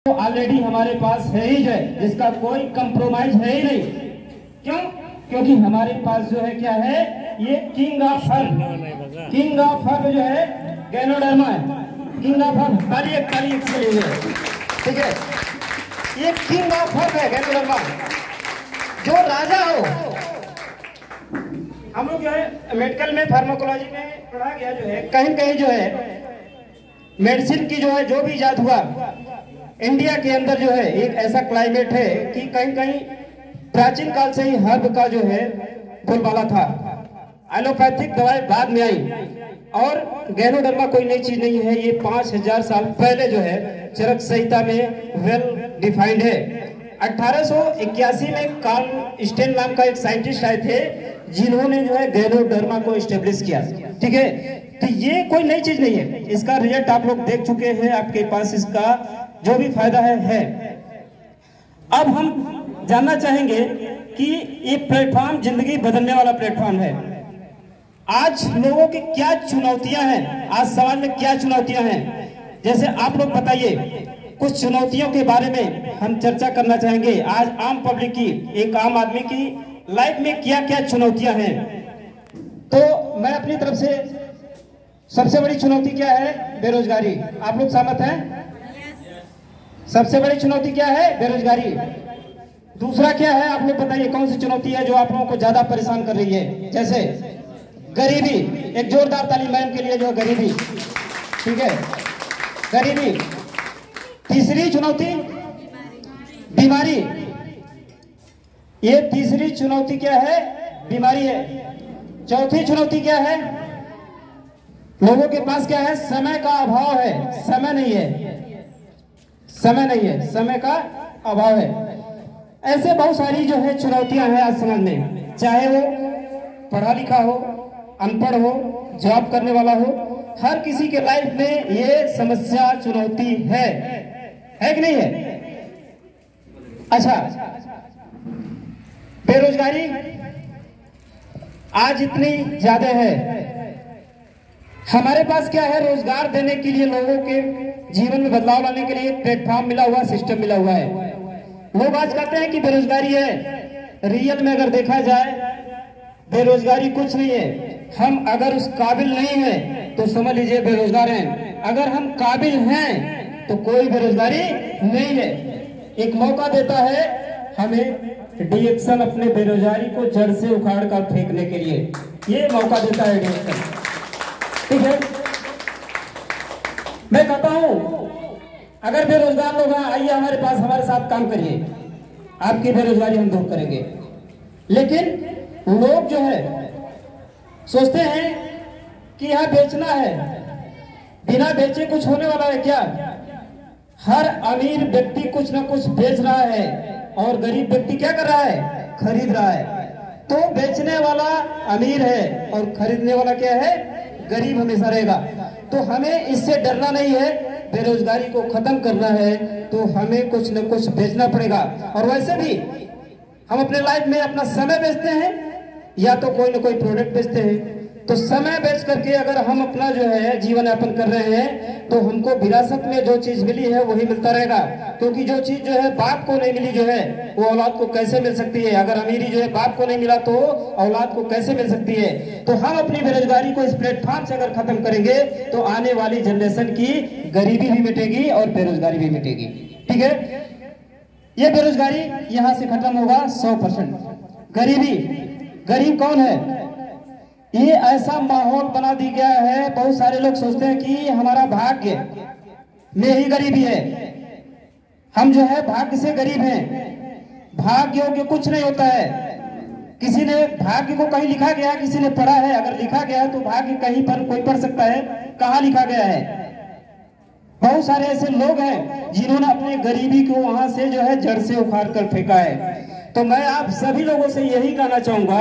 तो ऑलरेडी हमारे पास है ही है, जिसका कोई कंप्रोमाइज है ही नहीं। क्यों? क्योंकि हमारे पास जो है क्या है, ये किंग ऑफ हर्ब जो है गैनोडर्मा है। किंग ऑफ हर्ब ताली इसके लिए, ठीक है। ये किंग ऑफ हर्ब है गैनोडर्मा, जो राजा हो। हम लोग जो है मेडिकल में फार्माकोलॉजी में पढ़ा गया जो है, कहीं कहीं जो है मेडिसिन की जो है जो भी इजाद हुआ, इंडिया के अंदर जो है एक ऐसा क्लाइमेट है कि कहीं कहीं प्राचीन काल से ही हर्ब का जो है बोलबाला था। एलोपैथिक दवाई बाद में आई, और गैनोडर्मा कोई नई चीज नहीं है। ये 5000 साल पहले जो है चरक संहिता में वेल डिफाइंड है। 1881 में कार्ल स्टेन नाम का एक साइंटिस्ट आए थे, जिन्होंने जो है गैनोडर्मा को एस्टेब्लिश किया, ठीक है। तो ये कोई नई चीज नहीं है, इसका रिजल्ट आप लोग देख चुके हैं, आपके पास इसका जो भी फायदा है। अब हम जानना चाहेंगे कि ये प्लेटफॉर्म जिंदगी बदलने वाला प्लेटफॉर्म है। आज लोगों की क्या चुनौतियां हैं, आज समाज में क्या चुनौतियां हैं, जैसे आप लोग बताइए। कुछ चुनौतियों के बारे में हम चर्चा करना चाहेंगे। आज आम पब्लिक की, एक आम आदमी की लाइफ में क्या क्या चुनौतियां हैं। तो मैं अपनी तरफ से, सबसे बड़ी चुनौती क्या है? बेरोजगारी। आप लोग सहमत हैं? सबसे बड़ी चुनौती क्या है? बेरोजगारी। दूसरा क्या है? आप लोग बताइए, कौन सी चुनौती है जो आप लोगों को ज्यादा परेशान कर रही है? जैसे गरीबी। एक जोरदार ताली मैम के लिए, जो गरीबी, ठीक है, गरीबी। तीसरी चुनौती बीमारी। ये तीसरी चुनौती क्या है? बीमारी है। चौथी चुनौती क्या है? लोगों के पास क्या है? समय का अभाव है। समय नहीं है, समय नहीं है, समय का अभाव है। ऐसे बहुत सारी जो है चुनौतियां हैं आज समाज में, चाहे वो पढ़ा लिखा हो, अनपढ़ हो, जॉब करने वाला हो, हर किसी के लाइफ में ये समस्या चुनौती है कि नहीं है? अच्छा, बेरोजगारी आज इतनी ज्यादा है। हमारे पास क्या है? रोजगार देने के लिए, लोगों के जीवन में बदलाव लाने के लिए प्लेटफॉर्म मिला हुआ, सिस्टम मिला हुआ है। लोग आज कहते हैं कि बेरोजगारी है। रियल में अगर देखा जाए, बेरोजगारी कुछ नहीं है। हम अगर उस काबिल नहीं है तो समझ लीजिए बेरोजगार हैं। अगर हम काबिल हैं तो कोई बेरोजगारी नहीं है। एक मौका देता है हमें डीएक्शन अपने बेरोजगारी को जड़ से उखाड़ कर फेंकने के लिए, ये मौका देता है डीएक्शन, ठीक है। मैं कहता हूं, अगर बेरोजगार लोग हैं, आइए हमारे पास, हमारे साथ काम करिए, आपकी बेरोजगारी हम दूर करेंगे। लेकिन लोग जो है सोचते हैं कि यहां बेचना है, बिना बेचे कुछ होने वाला है क्या? हर अमीर व्यक्ति कुछ ना कुछ बेच रहा है, और गरीब व्यक्ति क्या कर रहा है? खरीद रहा है। तो बेचने वाला अमीर है और खरीदने वाला क्या है? गरीब हमेशा रहेगा। तो हमें इससे डरना नहीं है, बेरोजगारी को खत्म करना है तो हमें कुछ न कुछ बेचना पड़ेगा। और वैसे भी हम अपने लाइफ में अपना समय बेचते हैं या तो कोई न कोई प्रोडक्ट बेचते हैं। तो समय बेच करके अगर हम अपना जो है जीवन यापन कर रहे हैं तो हमको विरासत में जो चीज मिली है वही मिलता रहेगा। क्योंकि जो चीज जो है बाप को नहीं मिली जो है वो औलाद को कैसे मिल सकती है? अगर अमीरी जो है बाप को नहीं मिला तो औलाद को कैसे मिल सकती है? तो हम अपनी बेरोजगारी को इस प्लेटफॉर्म से अगर खत्म करेंगे तो आने वाली जनरेशन की गरीबी भी मिटेगी और बेरोजगारी भी मिटेगी, ठीक है। ये बेरोजगारी यहां से खत्म होगा 100%। गरीबी, गरीब कौन है? ये ऐसा माहौल बना दिया गया है, बहुत सारे लोग सोचते हैं कि हमारा भाग्य में ही गरीबी है, हम जो है भाग्य से गरीब हैं। भाग्य योग्य कुछ नहीं होता है। किसी ने भाग्य को कहीं लिखा गया है, किसी ने पढ़ा है? अगर लिखा गया है तो भाग्य कहीं पर कोई पढ़ सकता है, कहाँ लिखा गया है? बहुत सारे ऐसे लोग हैं जिन्होंने अपनी गरीबी को वहां से जो है जड़ से उखाड़ कर फेंका है। तो मैं आप सभी लोगों से यही कहना चाहूंगा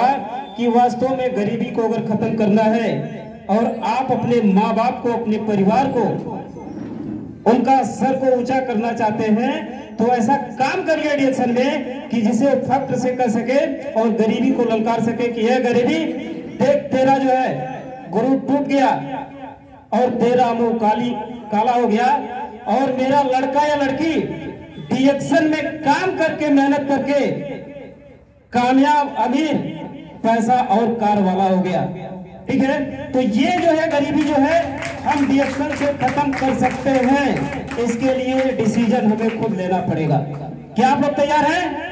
कि वास्तव में गरीबी को अगर खत्म करना है और आप अपने माँ बाप को, अपने परिवार को, उनका सर को ऊंचा करना चाहते हैं तो ऐसा काम करिए डीएक्शन में कि जिसे वो फख्र से कर सके और गरीबी को ललकार सके कि यह गरीबी देख, तेरा जो है गुरु टूट गया और तेरा मुंह काला हो गया और मेरा लड़का या लड़की डिएक्शन में काम करके मेहनत करके कामयाब, अमीर, पैसा और कार वाला हो गया। ठीक है, तो ये जो है गरीबी जो है हम डिएक्शन से खत्म कर सकते हैं। इसके लिए डिसीजन हमें खुद लेना पड़ेगा। क्या आप लोग तैयार हैं?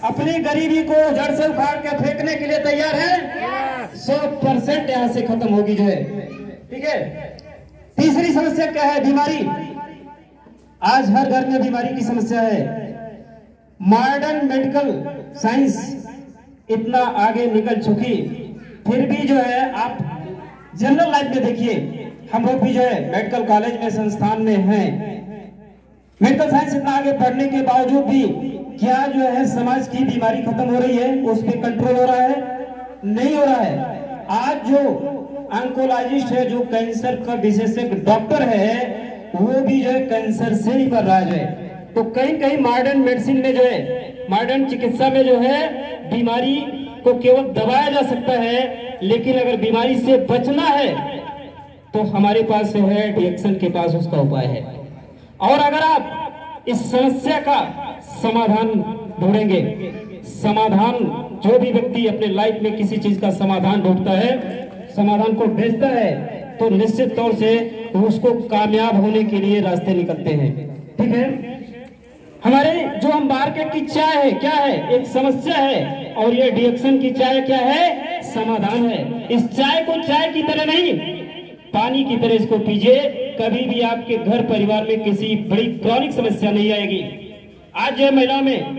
अपनी गरीबी को जड़ से उखाड़ के फेंकने के लिए तैयार हैं? 100% यहाँ से खत्म होगी जो है। ठीक है, तीसरी समस्या क्या है? बीमारी। आज हर घर में बीमारी की समस्या है। मॉडर्न मेडिकल साइंस इतना आगे निकल चुकी, फिर भी जो है आप जनरल लाइफ में देखिए, हम लोग भी जो है मेडिकल कॉलेज में, संस्थान में हैं, मेडिकल साइंस इतना आगे बढ़ने के बावजूद भी क्या जो है समाज की बीमारी खत्म हो रही है? उस पर कंट्रोल हो रहा है? नहीं हो रहा है। आज जो ऑन्कोलॉजिस्ट है, जो कैंसर का विशेषज्ञ डॉक्टर है, वो भी जो है कैंसर से ही कर रहा है। तो कहीं कहीं मॉडर्न मेडिसिन में जो है, मॉडर्न चिकित्सा में जो है बीमारी को केवल दबाया जा सकता है, लेकिन अगर बीमारी से बचना है तो हमारे पास जो है डिएक्शन के पास उसका उपाय है। और अगर आप इस समस्या का समाधान ढूंढेंगे, समाधान, जो भी व्यक्ति अपने लाइफ में किसी चीज का समाधान ढूंढता है, समाधान को ढूंढता है, तो निश्चित तौर से उसको कामयाब होने के लिए रास्ते निकलते हैं। ठीक है, हमारे जो हम मार्केट की चाय है, क्या है? एक समस्या है, और ये डिएक्शन की चाय क्या है? समाधान है। इस चाय को चाय की तरह नहीं, पानी की तरह इसको पीजिए, कभी भी आपके घर परिवार में किसी बड़ी क्रॉनिक समस्या नहीं आएगी। आज जो महिला में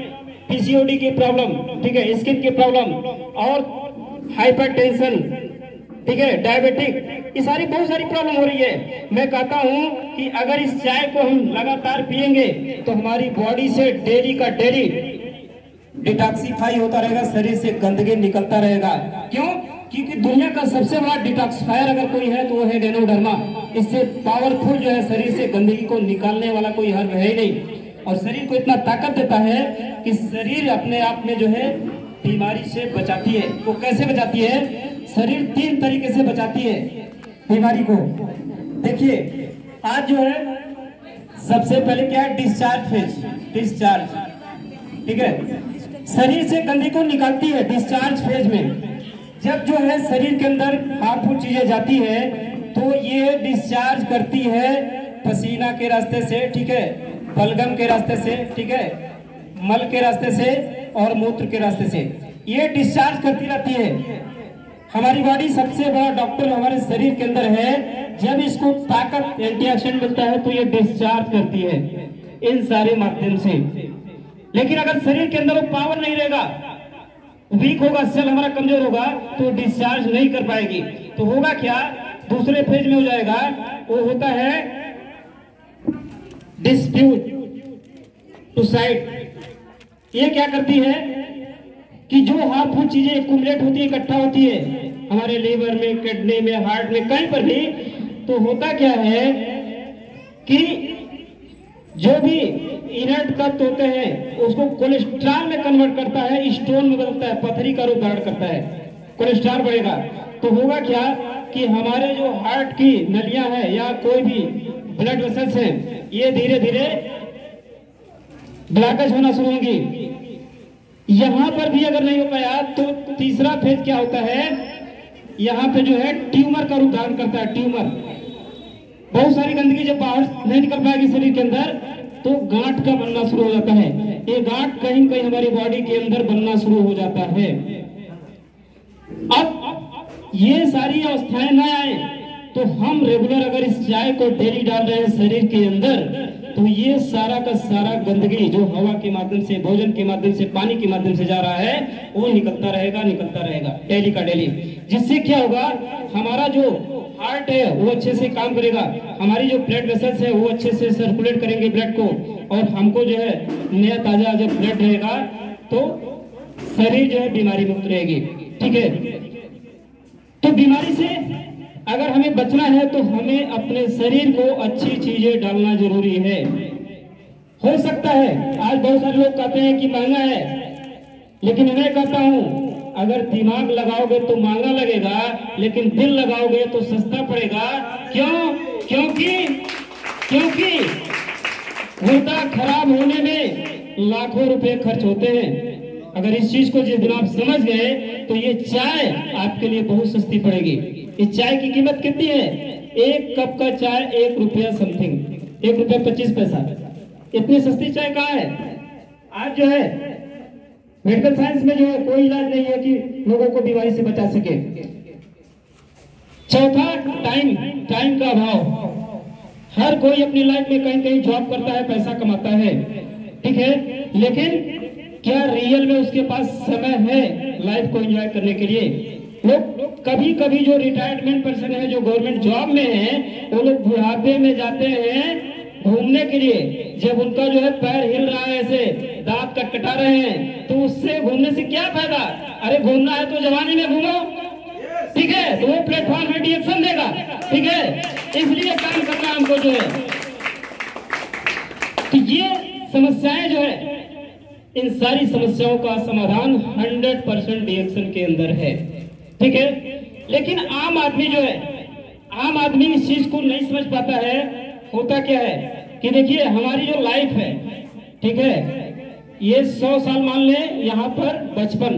पीसीओडी की प्रॉब्लम, ठीक है, स्किन की प्रॉब्लम और हाइपरटेंशन, ठीक है, डायबिटिक, ये सारी बहुत सारी प्रॉब्लम हो रही है। मैं कहता हूं कि अगर इस चाय को हम लगातार पिएंगे तो हमारी बॉडी से डेली का डेली डिटॉक्सिफाई होता रहेगा, शरीर से गंदगी निकलता रहेगा। क्यों? क्योंकि दुनिया का सबसे बड़ा डिटॉक्सिफायर अगर कोई है तो वो है गैनोडर्मा। इससे पावरफुल जो है शरीर से गंदगी को निकालने वाला कोई हर्ब है ही नहीं, और शरीर को इतना ताकत देता है कि शरीर अपने आप में जो है बीमारी से बचाती है। वो कैसे बचाती है? शरीर 3 तरीके से बचाती है बीमारी को। देखिए, आज जो है सबसे पहले क्या है? डिस्चार्ज फेज, डिस्चार्ज, ठीक है, शरीर से गंदगी को निकालती है डिस्चार्ज फेज में। जब जो है शरीर के अंदर हार्मफुल चीजें जाती है तो ये डिस्चार्ज करती है पसीना के रास्ते से, ठीक है, बलगम के रास्ते से, ठीक है, मल के रास्ते से और मूत्र के रास्ते से, ये डिस्चार्ज करती रहती है। हमारी बॉडी सबसे बड़ा डॉक्टर हमारे शरीर के अंदर है। जब इसको ताकत, एंटीऑक्सीडेंट मिलता है तो ये डिस्चार्ज करती है इन सारे माध्यम से। लेकिन अगर शरीर के अंदर वो पावर नहीं रहेगा, वीक होगा, सेल हमारा कमजोर होगा, तो डिस्चार्ज नहीं कर पाएगी। तो होगा क्या? दूसरे फेज में हो जाएगा, वो होता है डिस्प्यूट टू साइड। ये क्या करती है कि जो हार्मफुल चीजें एक्यूमुलेट होती है, इकट्ठा होती है हमारे लीवर में, किडनी में, हार्ट में, कहीं पर भी, तो होता क्या है कि जो भी इनर्ट तत्व होते हैं उसको कोलेस्ट्रॉल में कन्वर्ट करता है, स्टोन में बदलता है, पथरी का रूप धारण करता है, कोलेस्ट्रॉल बढ़ेगा। तो होगा क्या कि हमारे जो हार्ट की नलियां हैं या कोई भी ब्लड वेसल्स हैं, ये धीरे धीरे ब्लॉकेज होना शुरू होंगी। यहां पर भी अगर नहीं हो पाया तो तीसरा फेज क्या होता है? यहाँ पे जो है ट्यूमर का रूप धारण करता है। ट्यूमर, बहुत सारी गंदगी जब बाहर नहीं निकल पाएगी शरीर के अंदर तो गांठ का बनना शुरू हो जाता है। ये गांठ कहीं कहीं हमारी बॉडी के अंदर बनना शुरू हो जाता है। अब ये सारी अवस्थाएं न आए तो हम रेगुलर अगर इस चाय को डेली डाल रहे हैं शरीर के अंदर, तो ये सारा का सारा गंदगी जो हवा के माध्यम से, भोजन के माध्यम से, पानी के माध्यम से जा रहा है, वो निकलता रहेगा डेली का डेली। जिससे क्या होगा? हमारा जो हार्ट है वो अच्छे से काम करेगा, हमारी जो ब्लड वेसल्स है वो अच्छे से सर्कुलेट करेंगे ब्लड को, और हमको जो है नया ताजा जब ब्लड रहेगा तो शरीर जो है बीमारी मुक्त रहेगी। ठीक है, तो बीमारी से अगर हमें बचना है तो हमें अपने शरीर को अच्छी चीजें डालना जरूरी है। हो सकता है आज बहुत सारे लोग कहते हैं कि महंगा है, लेकिन मैं कहता हूं अगर दिमाग लगाओगे तो महंगा लगेगा, लेकिन दिल लगाओगे तो सस्ता पड़ेगा। क्यों? क्योंकि गुर्दा खराब होने में लाखों रुपए खर्च होते हैं। अगर इस चीज को जिस दिन आप समझ गए तो ये चाय आपके लिए बहुत सस्ती पड़ेगी। इस चाय की कीमत कितनी है? एक कप का चाय 1 रुपया समथिंग, 1 रुपया 25 पैसा। इतनी सस्ती चाय कहाँ है? आज जो है मेडिकल साइंस में जो है कोई इलाज नहीं है कि लोगों को बीमारी से बचा सके। चौथा, टाइम का अभाव। हर कोई अपनी लाइफ में कहीं कहीं जॉब करता है, पैसा कमाता है, ठीक है, लेकिन क्या रियल में उसके पास समय है लाइफ को एंजॉय करने के लिए? लोग कभी कभी जो रिटायरमेंट पर्सन है, जो गवर्नमेंट जॉब में है, वो लोग बुढ़ापे में जाते हैं घूमने के लिए। जब उनका जो है पैर हिल रहा है, ऐसे दांत कटकटा रहे हैं, तो उससे घूमने से क्या फायदा? अरे घूमना है तो जवानी में घूमो, ठीक है, तो वो प्लेटफॉर्म में रिएक्शन देगा, ठीक है। इसलिए काम करना हमको जो है। तो ये समस्याएं जो है, इन सारी समस्याओं का समाधान 100% रिएक्शन के अंदर है, ठीक है। लेकिन आम आदमी जो है, आम आदमी इस चीज को नहीं समझ पाता है। होता क्या है कि देखिए हमारी जो लाइफ है, ठीक है, ये 100 साल मान ले, यहाँ पर बचपन,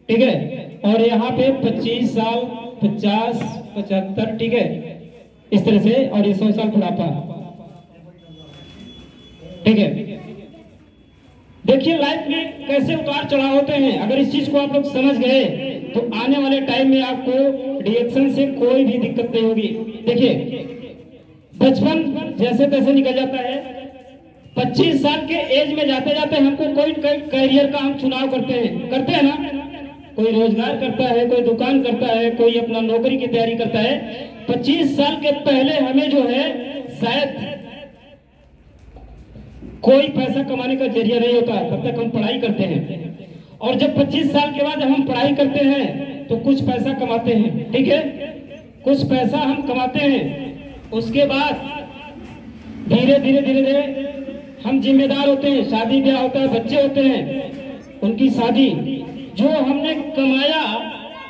ठीक है, और यहाँ पे 25 साल, 50, 75, ठीक है, इस तरह से, और ये 100 साल बुढ़ापा, ठीक है। देखिए लाइफ में कैसे उतार चढ़ाव होते हैं। अगर इस चीज को आप लोग समझ गए तो आने वाले टाइम में आपको रिएक्शन से कोई भी दिक्कत नहीं होगी। देखिए बचपन जैसे तैसे निकल जाता है, 25 साल के एज में जाते जाते हमको कोई करियर का हम चुनाव करते हैं ना। कोई रोजगार करता है, कोई दुकान करता है, कोई अपना नौकरी की तैयारी करता है। 25 साल के पहले हमें जो है शायद कोई पैसा कमाने का जरिया नहीं होता, तब तक हम पढ़ाई करते हैं। और जब 25 साल के बाद हम पढ़ाई करते हैं तो कुछ पैसा कमाते हैं, ठीक है, कुछ पैसा हम कमाते हैं। उसके बाद धीरे धीरे हम जिम्मेदार होते हैं, शादी ब्याह होता है, बच्चे होते हैं, उनकी शादी। जो हमने कमाया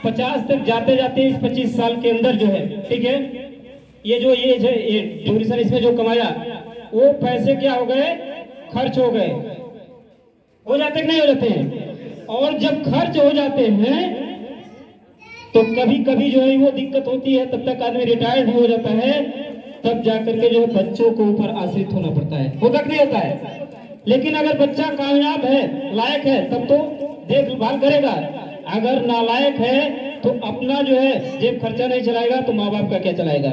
50 तक जाते जाते इस 25 साल के अंदर जो है, ठीक है, ये जो एज है, ये ड्यूरेशन, इसमें जो कमाया वो पैसे क्या हो गए? खर्च हो गए। हो जाते कि नहीं हो जाते हैं? और जब खर्च हो जाते हैं तो कभी कभी जो है वो दिक्कत होती है, तब तक आदमी रिटायर्ड भी हो जाता है, तब जाकर के जो है बच्चों को ऊपर आश्रित होना पड़ता है। होता कि नहीं होता है? लेकिन अगर बच्चा कामयाब है, लायक है, तब तो देखभाल करेगा। अगर नालायक है तो अपना जो है जेब खर्चा नहीं चलाएगा तो माँ बाप का क्या चलाएगा,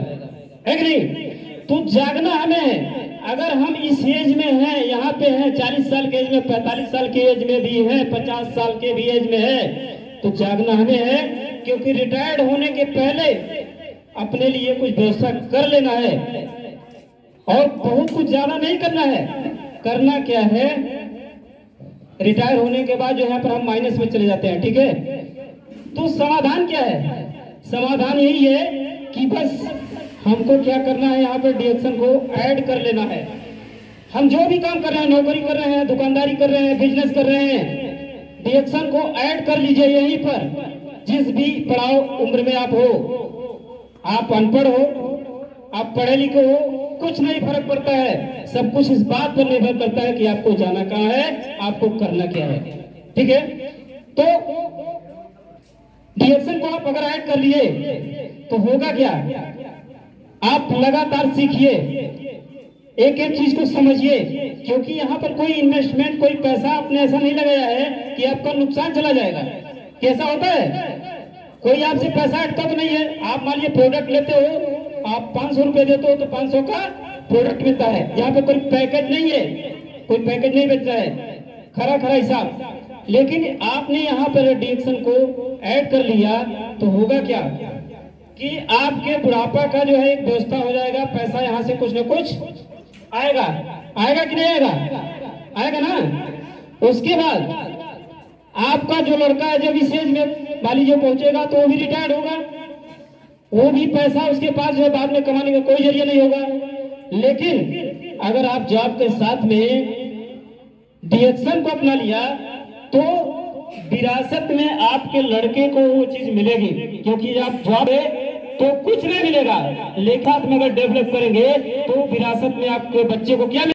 है कि नहीं? तो जागना हमें है। अगर हम इस एज में हैं, यहाँ पे हैं, 40 साल के एज में, 45 साल के एज में भी है, 50 साल के भी एज में है, तो जागना हमें है। क्योंकि रिटायर्ड होने के पहले अपने लिए कुछ व्यवस्था कर लेना है, और बहुत कुछ ज्यादा नहीं करना है। करना क्या है, रिटायर होने के बाद जो यहाँ पर हम माइनस में चले जाते हैं, ठीक है। तो समाधान क्या है? समाधान यही है कि बस हमको क्या करना है, यहाँ पे रिएक्शन को ऐड कर लेना है। हम जो भी काम कर रहे हैं, नौकरी कर रहे हैं, दुकानदारी कर रहे हैं, बिजनेस कर रहे हैं, रिएक्शन को ऐड कर लीजिए यहीं पर। जिस भी पड़ाव उम्र में आप हो, आप अनपढ़ हो, आप पढ़े लिखे हो, कुछ नहीं फर्क पड़ता है। सब कुछ इस बात पर निर्भर करता है कि आपको जाना कहाँ है, आपको करना क्या है, ठीक है। तो रिएक्शन को आप अगर ऐड कर लिए तो होगा क्या? आप लगातार सीखिए, एक एक चीज को समझिए, क्योंकि यहाँ पर कोई इन्वेस्टमेंट, कोई पैसा आपने ऐसा नहीं लगाया है कि आपका नुकसान चला जाएगा। कैसा होता है? कोई आपसे पैसा अटका तो नहीं है। आप मान लीजिए प्रोडक्ट लेते हो, आप 500 रुपए देते हो तो 500 का प्रोडक्ट मिलता है। यहाँ पे कोई पैकेज नहीं है, कोई पैकेज नहीं बेच रहा है, खरा खरा हिसाब। लेकिन आपने यहाँ पर रिएक्शन को ऐड कर लिया तो होगा क्या कि आपके बुढ़ापा का जो है एक व्यवस्था हो जाएगा। पैसा यहाँ से कुछ न कुछ आएगा। आएगा कि नहीं आएगा? आएगा ना। उसके बाद आपका जो लड़का है जब इस एज में मान लीजिए पहुंचेगा तो वो भी रिटायर्ड होगा, वो भी पैसा उसके पास जो है बाद में कमाने का कोई जरिया नहीं होगा। लेकिन अगर आप जॉब के साथ में रिएक्शन को अपना लिया तो विरासत में आपके लड़के को वो चीज मिलेगी, क्योंकि आप जॉब है तो कुछ नहीं मिलेगा, लेकिन में अगर डेवलप करेंगे तो विरासत में आपके बच्चे को क्या